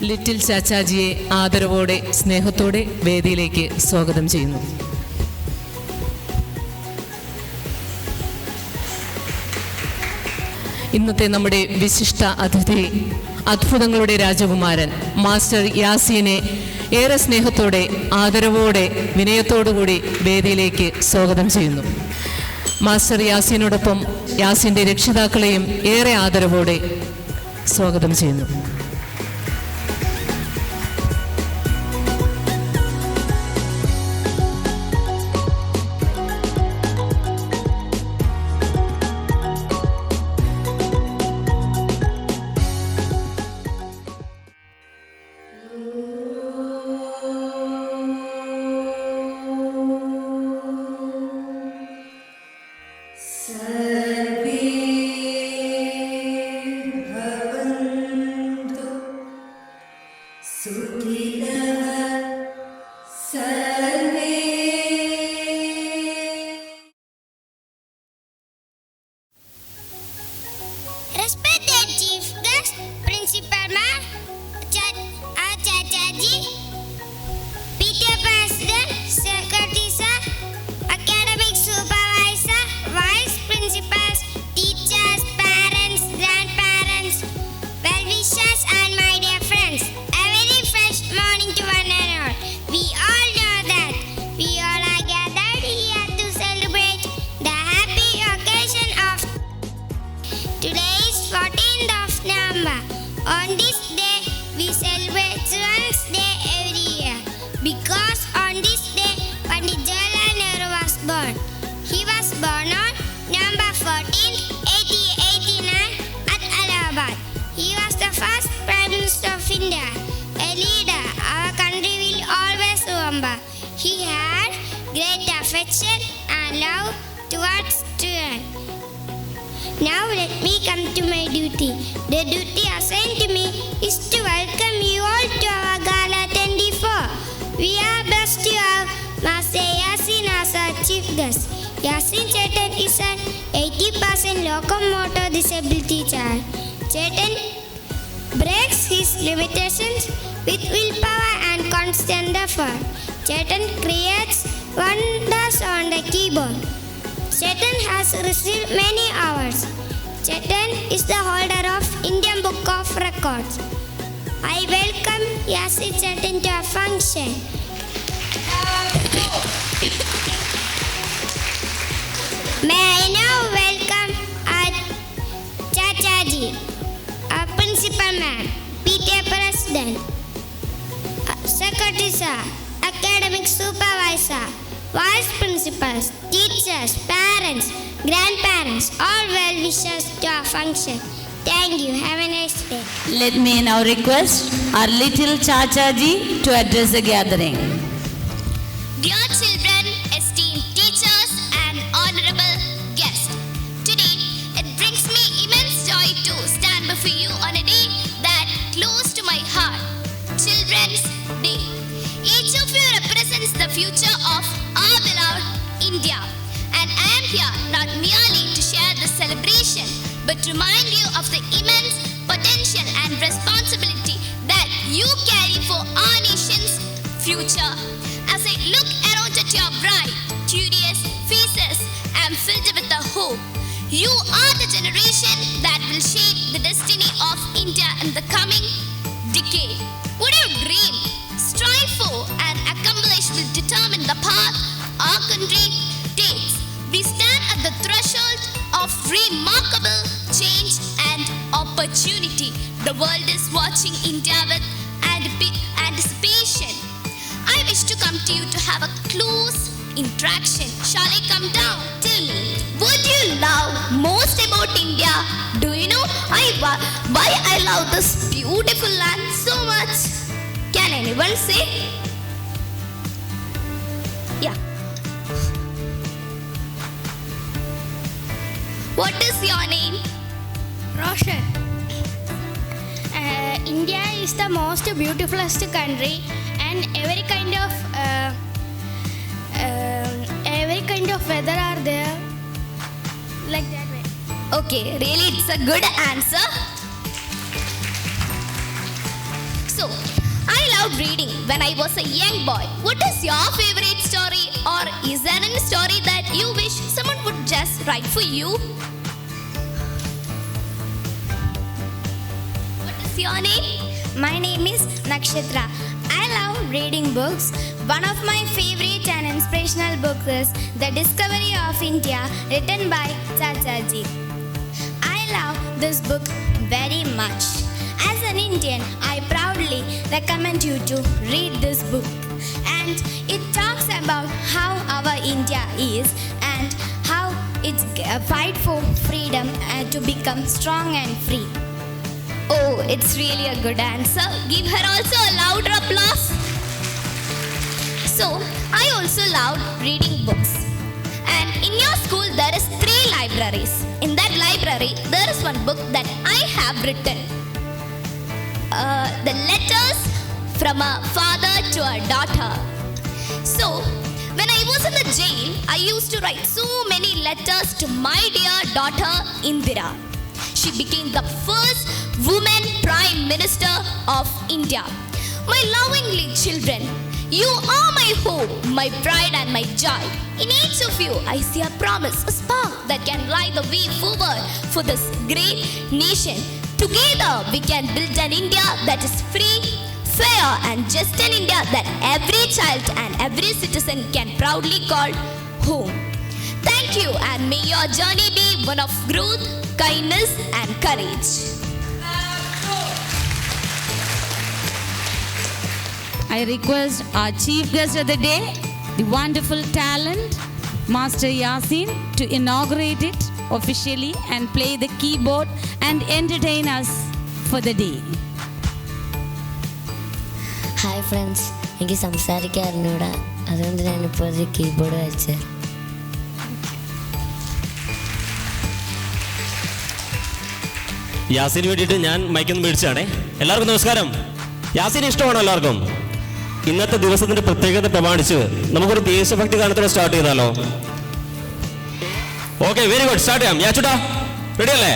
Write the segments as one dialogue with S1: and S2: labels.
S1: Little ചാച്ചാജിയെ ആദരവോടെ സ്നേഹത്തോടെ വേദിയിലേക്ക് സ്വാഗതം ചെയ്യുന്നു. ഇന്നത്തെ നമ്മുടെ വിശിഷ്ട അതിഥി, അത്ഭുതങ്ങളുടെ രാജകുമാരൻ മാസ്റ്റർ യാസീനെ ഏറെ സ്നേഹത്തോടെ ആദരവോടെ വിനയത്തോടുകൂടി വേദിയിലേക്ക് സ്വാഗതം ചെയ്യുന്നു. മാസ്റ്റർ യാസീനോടൊപ്പം യാസീൻ്റെ രക്ഷിതാക്കളെയും ഏറെ ആദരവോടെ സ്വാഗതം ചെയ്യുന്നു.
S2: Respected Chief Guest, Principal Ma'am, Chachaji, PTA President, Secretary Sir, Academic Supervisor, Vice Principals, Teachers, Parents, Grandparents, Well-wishers and my dear friends, a very fresh morning to one and all. We all know that we all are gathered here to celebrate the happy occasion of today. 14th of November. On this day, we celebrate Children's Day every year because on this day, Pandit Jawaharlal Nehru was born. He was born on November 14th, 1889 at Allahabad. He was the first Prime Minister of India, a leader our country will always remember. He had great affection and love towards children. Now let me come to my duty. The duty assigned to me is to welcome you all to our Gala 24. We are blessed to have Master Yasin as our chief guest. Yasin Chetan is an 80% locomotor disability child. Chetan breaks his limitations with willpower and constant effort. Chetan creates wonders on the keyboard. Chetan has received many awards. Chetan is the holder of Indian Book of Records. I welcome Yasin Chetan to our function. May I now welcome our Chachaji, our Principal Ma'am, PTA President, Secretary Sir, Academic Supervisor, Vice Principals, teachers, parents, grandparents, all well wishers to our function. Thank you. Have a nice day.
S3: Let me now request our little Chachaji to address the gathering.
S4: Dear children, esteemed teachers and honorable guests, today it brings me immense joy to stand before you on a day that close to my heart, Children's Day. Each of you represents the future of our beloved India, and I am here not merely to share the celebration, but remind you of the immense potential and responsibility that you carry for our nation's future. As I look around at your bright, curious faces, I am filled with a hope. You are the generation that will shape the destiny of India in the coming decade. What you dream, strive for, and accomplish will determine the path our country takes. We stand at the threshold of remarkable change and opportunity. The world is watching India with anticipation. I wish to come to you to have a close interaction. Shall I come down? Tell me, what do you love most about India? Do you know why I love this beautiful land so much? Can anyone say? Yeah. What is your name?
S2: Roshan. India is the most beautifulest country, and every kind of weather are there, like that way.
S4: Okay, really, it's a good answer. So, I loved reading when I was a young boy. What is your favorite story, or is there any story that you wish someone would just write for you? What is your name?
S2: My name is Nakshatra. I love reading books. One of my favorite and inspirational books is The Discovery of India, written by Chachaji. I love this book very much. As an Indian, I proudly recommend you to read this book. And it talks about how our India is and how it's fight for freedom and to become strong and free.
S4: Oh, it's really a good answer. Give her also a louder applause. So, I also love reading books. And in your school, there is 3 libraries. In that library, there is one book that I have written. The letters from a father to a daughter. So, when I was in the jail, I used to write so many letters to my dear daughter Indira. She became the first woman Prime Minister of India. My lovingly children, you are my hope, my pride and my joy. In each of you, I see a promise, a spark that can light the way forward for this great nation. Together, we can build an India that is free, fair and just an India that every child and every citizen can proudly call home. Thank you, and may your journey be one of growth, kindness and courage.
S3: I request our chief guest of the day, the wonderful talent, Master Yasin, to inaugurate it officially and play the keyboard and entertain us for the day.
S5: Hi friends, എനിക്ക് സംസാരിക്കാൻ അറിഞ്ഞൂടാ.
S2: അതുകൊണ്ട് ഞാനിപ്പോൾ ഒരു keyboard വായിച്ചത്.
S5: യാസിന് വേണ്ടിയിട്ട് ഞാൻ മൈക്കൊന്ന് മേടിച്ചാണേ. എല്ലാവർക്കും നമസ്കാരം. യാസിന് ഇഷ്ടമാണോ എല്ലാവർക്കും? ഇന്നത്തെ ദിവസത്തിന്റെ പ്രത്യേകത പ്രമാണിച്ച് നമുക്കൊരു ദേശഭക്തി ഗാനത്തോടെ സ്റ്റാർട്ട് ചെയ്താലോ? Okay, very good. സ്റ്റാർട്ട് ചെയ്യാം. യാച്ചുട്ടാ, റെഡി അല്ലേ?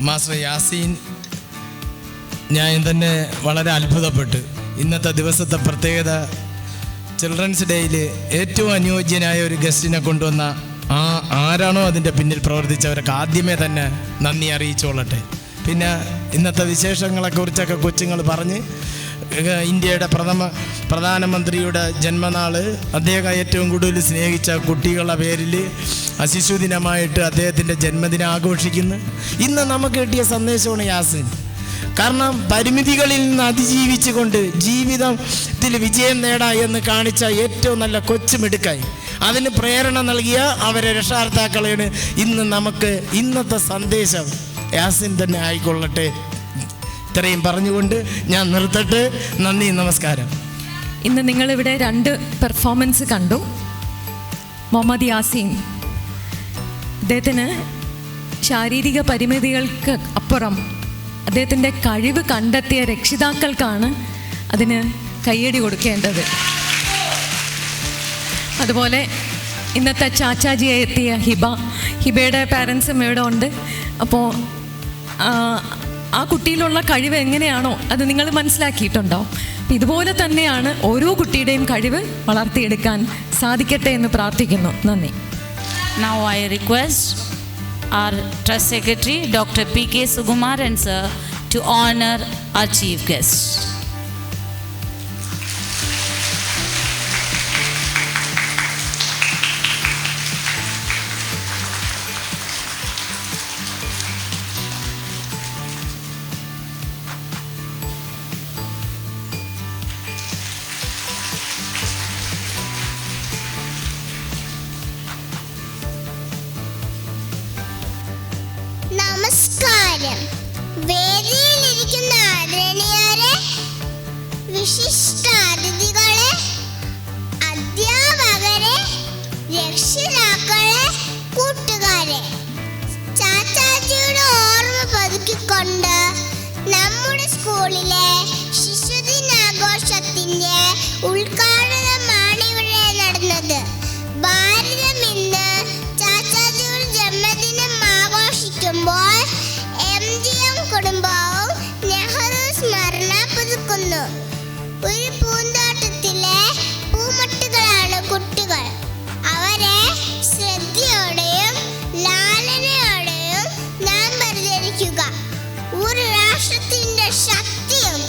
S6: മാസ്റ്റർ യാസീൻ, ഞാൻ തന്നെ വളരെ അത്ഭുതപ്പെട്ടു. ഇന്നത്തെ ദിവസത്തെ പ്രത്യേകത, ചിൽഡ്രൻസ് ഡേയിൽ ഏറ്റവും അനുയോജ്യനായ ഒരു ഗസ്റ്റിനെ കൊണ്ടുവന്ന ആരാണോ അതിൻ്റെ പിന്നിൽ പ്രവർത്തിച്ചവരൊക്കെ ആദ്യമേ തന്നെ നന്ദി അറിയിച്ചോളട്ടെ. പിന്നെ ഇന്നത്തെ വിശേഷങ്ങളെക്കുറിച്ചൊക്കെ കൊച്ചുങ്ങൾ പറഞ്ഞ്, ഇന്ത്യയുടെ പ്രധാനമന്ത്രിയുടെ ജന്മനാൾ, അദ്ദേഹം ഏറ്റവും കൂടുതൽ സ്നേഹിച്ച കുട്ടികളുടെ പേരിൽ ശിശുദിനമായിട്ട് അദ്ദേഹത്തിൻ്റെ ജന്മദിനം ആഘോഷിക്കുന്നു. ഇന്ന് നമുക്ക് കിട്ടിയ സന്ദേശമാണ് യാസിൻ. കാരണം പരിമിതികളിൽ നിന്ന് അതിജീവിച്ചുകൊണ്ട് ജീവിതത്തിൽ വിജയം നേടാം എന്ന് കാണിച്ച ഏറ്റവും നല്ല കൊച്ചുമിടുക്കായി അതിന് പ്രേരണ നൽകിയ അവരെ രക്ഷാകർത്താക്കളാണ് ഇന്ന് നമുക്ക് ഇന്നത്തെ സന്ദേശം. യാസിൻ തന്നെ ആയിക്കൊള്ളട്ടെ. ഇത്രയും പറഞ്ഞുകൊണ്ട് ഞാൻ നിർത്തട്ടെ. നന്ദി, നമസ്കാരം.
S7: ഇന്ന് നിങ്ങളിവിടെ 2 പെർഫോമൻസ് കണ്ടു. മുഹമ്മദ് യാസീൻ, അദ്ദേഹത്തിന് ശാരീരിക പരിമിതികൾക്ക് അപ്പുറം അദ്ദേഹത്തിൻ്റെ കഴിവ് കണ്ടെത്തിയ രക്ഷിതാക്കൾക്കാണ് അതിന് കയ്യടി കൊടുക്കേണ്ടത്. അതുപോലെ ഇന്നത്തെ ചാച്ചാജിയെ എത്തിയ ഹിബയുടെ പാരൻസും ഇവിടെ ഉണ്ട്. അപ്പോൾ ആ കുട്ടിയിലുള്ള കഴിവ് എങ്ങനെയാണോ അത് നിങ്ങൾ മനസ്സിലാക്കിയിട്ടുണ്ടാവും. ഇതുപോലെ തന്നെയാണ് ഓരോ കുട്ടിയുടെയും കഴിവ് വളർത്തിയെടുക്കാൻ സാധിക്കട്ടെ എന്ന് പ്രാർത്ഥിക്കുന്നു. നന്ദി.
S3: Now I request our Trust Secretary Dr. P.K. Sugumaran sir to honor our chief guest.
S2: നമസ്കാരം. വേദിയിലിരിക്കുന്ന ആദരണീയരെ, വിശിഷ്ട അതിഥികളെ, അധ്യാപകരെ, രക്ഷിതാക്കളെ, കൂട്ടുകാരെ, ചാച്ചാജിയുടെ ഓർമ്മ പതുക്കിക്കൊണ്ട് നമ്മുടെ സ്കൂളിലെ ശിശുദിനാഘോഷത്തിന്റെ ഉദ്ഘാടനമാണ് ഇവിടെ നടന്നത്. ഭാരതം ഇന്ന് ചാച്ചാജിയുടെ ജന്മദിനം ആഘോഷിക്കുമ്പോൾ MGM കുടുംബവും നെഹ്റു സ്മരണ പുതുക്കുന്നു. ഒരു പൂന്തോട്ടത്തിലെ പൂമൊട്ടുകളാണ് കുട്ടികൾ. അവരെ ശ്രദ്ധയോടെയും ലാലനയോടെയും നാം പരിചരിക്കുക. ഒരു രാഷ്ട്രത്തിന്റെ ശക്തിയും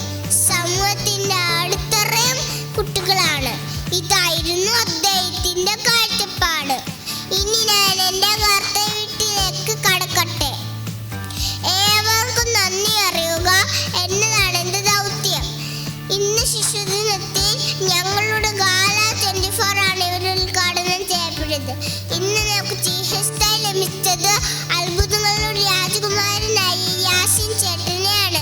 S2: സമൂഹത്തിന്റെ അടിത്തറയും കുട്ടികളാണ്. ഇതായിരുന്നു അദ്ദേഹത്തിന്റെ കാഴ്ചപ്പാട്. ഇനി ഞാൻ എൻ്റെ കർത്തവ്യത്തിലേക്ക് കടക്കട്ടെ. ഏവർക്കും നന്ദി അറിയുക എന്നതാണ് എൻ്റെ ദൗത്യം. ഇന്ന് ശിശുദിനത്തിൽ ഞങ്ങൾ ഇടപെടരുത്. ഇന്ന് നമുക്ക് ജീസസായി ലഭിച്ചത് അത്ഭുതങ്ങളുടെ രാജകുമാരനായ യാസീൻ ചേട്ടനെയാണ്.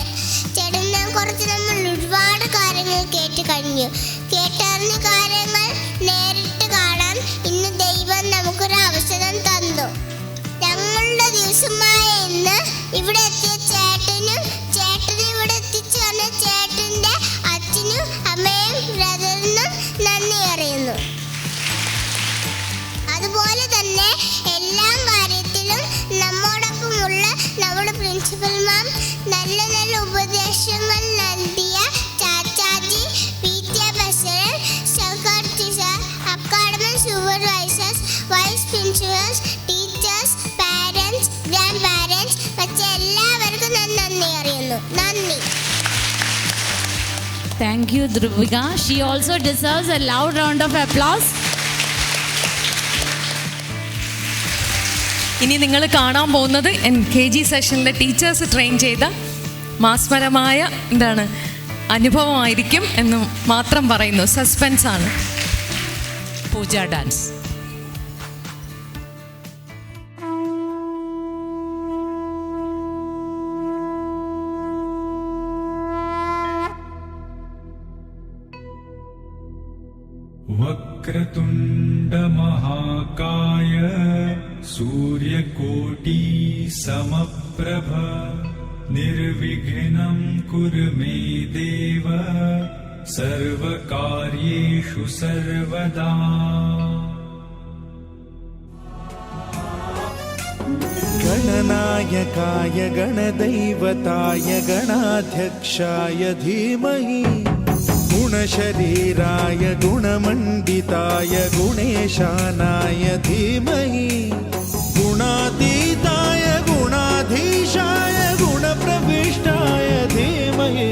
S2: ചേട്ടനെ കുറിച്ച് നമ്മൾ ഒരുപാട് കാര്യങ്ങൾ കേട്ട് കഴിഞ്ഞു. കേട്ടറിഞ്ഞ കാര്യങ്ങൾ നേരിട്ട് കാണാൻ ഇന്ന് ദൈവം നമുക്കൊരു അവസരം തന്നു. ഞങ്ങളുടെ ദിവസമായ ഇന്ന് ഇവിടെ എത്തിയ ചേട്ടനെ ഇവിടെ എത്തിച്ചു വന്ന ചേട്ടൻ്റെ അച്ഛനും അമ്മയും ബ്രദറിനും നന്ദി അറിയുന്നു. അതുപോലെ തന്നെ എല്ലാ കാര്യത്തിലും നമ്മോടൊപ്പമുള്ള നമ്മുടെ പ്രിൻസിപ്പൽ മാം നല്ല നല്ല ഉപദേശങ്ങൾ നൽകിയ Chachaji, PTA president, secretary sir, academic supervisors, vice principals, teachers, parents, grandparents പക്ഷേ എല്ലാവർക്കും ഞാൻ നന്ദി അറിയുന്നു. നന്ദി.
S3: Thank you, Dhruvika. She also deserves a loud round of applause.
S7: ഇനി നിങ്ങൾ കാണാൻ പോകുന്നത് KG സെഷനിലെ ടീച്ചേഴ്സ് ട്രെയിൻ ചെയ്ത മാസ്മരമായ അനുഭവമായിരിക്കും എന്ന് മാത്രം പറയുന്നു. സസ്പെൻസ് ആണ്.
S1: പൂജ ഡാൻസ്.
S8: वक्रतुण्ड महाकाय सूर्यकोटि समप्रभ निर्विघ्नं कुरु मे देव सर्वकार्येषु सर्वदा.
S9: गणनायकाय गणदैवताय गणाध्यक्षाय धीमहि गुणशरीराय गुणमण्डिताय गुणेशानाय धीमहि गुणातीताय गुणाधीशाय गुणप्रविष्टाय धीमहि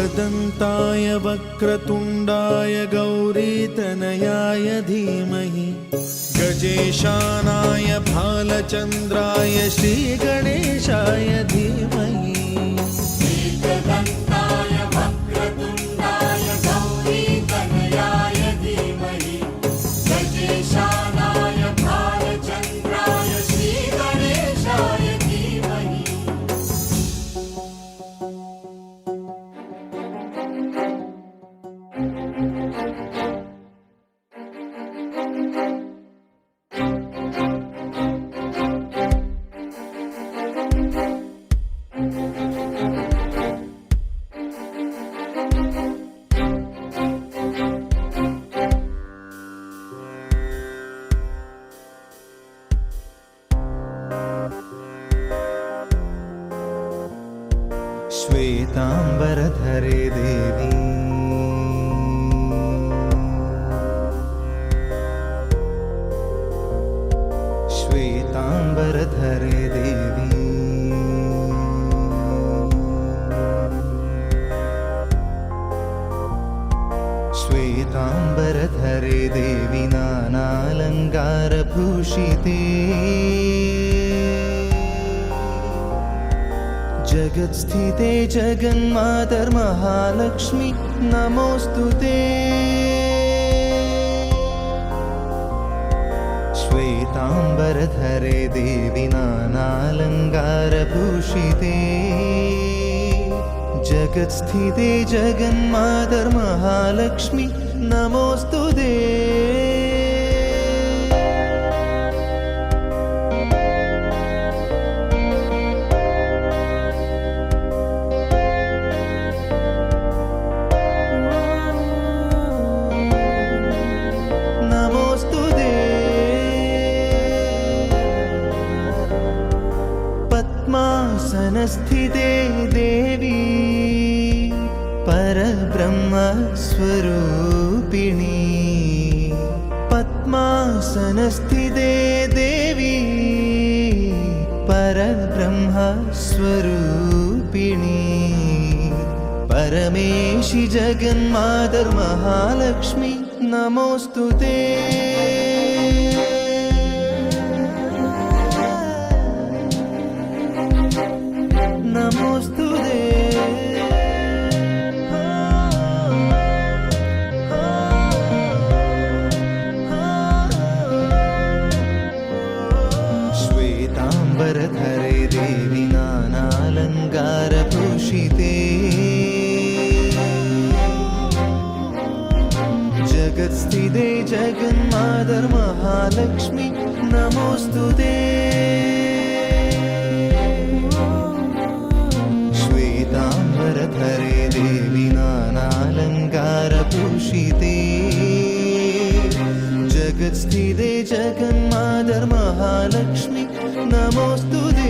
S9: एकदन्ताय वक्रतुण्डाय गौरीतनयाय धीमहि गजेशानाय भालचन्द्राय श्रीगणेशाय धीमहि श्वेतांबरधरे देवी श्वेतांबरधरे देवी श्वेतांबरधरे देवी नानालङ्कारभूषिते जगत्स्थिते जगन्मातर्महालक्ष्मी नमोऽस्तुते. श्वेतांबरधरे देवी नानालङ्कारभूषिते जगत्स्थिते जगन्मातर्महालक्ष्मी नमोऽस्तुते. पद्मासनस्थिते देवी परब्रह्मस्वरूपिणी पद्मासनस्थिते देवी परब्रह्मस्वरूपिणी परमेशि जगन्मातर्महालक्ष्मी नमोऽस्तुते. नमोऽस्तुते. जगत्स्थिते जगन्मातर् महालक्ष्मी नमोस्तुते श्वेताम्बरधरे देवी नानालङ्कारभूषिते जगत्स्थिते जगन्मातर् महालक्ष्मी नमोस्तुते